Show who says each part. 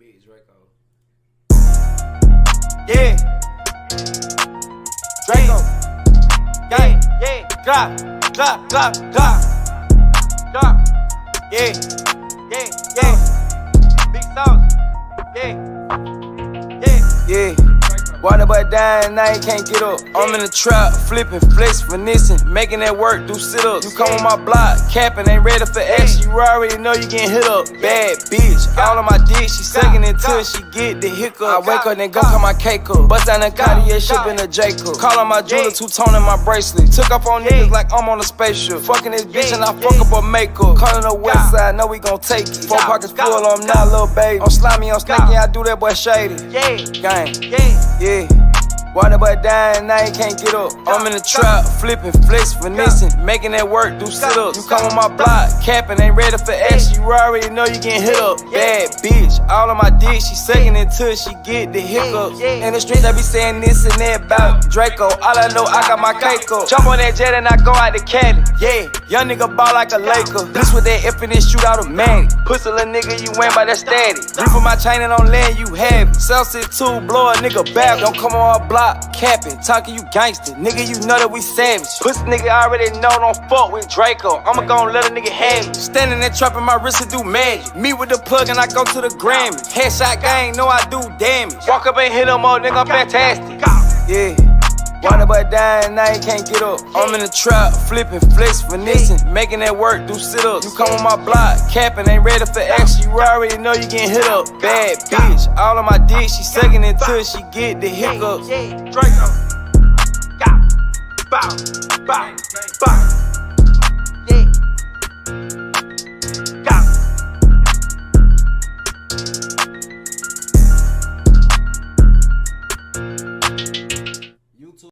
Speaker 1: Big Draco.
Speaker 2: Yeah. Draco. Gang. Yeah. Glop. Glop. Glop. Glop. Glop. Yeah. Yeah. Yeah. Big sauce. Yeah. Yeah. Yeah. Water but dying, now you can't get up. I'm in the trap, flipping, flex, finessing, making that work, do sit-ups. You come on my block, capping, ain't ready for action. You already know you getting hit up. Bad bitch, all on my dick, she sucking until she get the hiccup. I wake up, then go cut my cake up. Bust down the Cartier, shipping a Draco. Call on my jeweler, two-tone in my bracelet. Took up on niggas like I'm on a spaceship. Fucking this bitch and I fuck up her makeup. Calling the west side, know we gon' take it. 4 pockets full, I'm not a little baby. I'm slimy, I'm snaky, I do that boy shady. Gang, yeah. Water but dying, now you can't get up. I'm in the trap, flipping, flex, finessing, making that work, do sit-ups. You come on my block, capping, ain't ready for action. You already know you getting hit up. Bad bitch, all on my dick, she sucking until she get the hiccups. In the streets, I be saying this and that about Draco. All I know, I got my cake up. Jump on that jet and I go out to Cali. Yeah, young nigga ball like a Laker. This with that infinite shoot automatic. Pussy little nigga, you ain't by that static. Reef with my chain and on land, you have it. Southside 2, blow a nigga back. Don't come on my block. Capping, talking you gangster, nigga, you know that we savage. Pussy nigga already know don't fuck with Draco. I'ma gon' let a nigga have it. Standing there trapping my wrist to do magic. Meet with the plug and I go to the Grammy. Headshot gang, know I do damage. Walk up and hit them all, nigga, I'm fantastic. Yeah. Water but dying, now you can't get up. I'm in the trap, flipping, flex, finessing, making that work, do sit-ups. You come on my block, capping, ain't ready for action. You already know you getting hit up. Bad bitch, all on my dick, she sucking until she get the hiccups.
Speaker 3: Draco. Bow. Bow. Bow.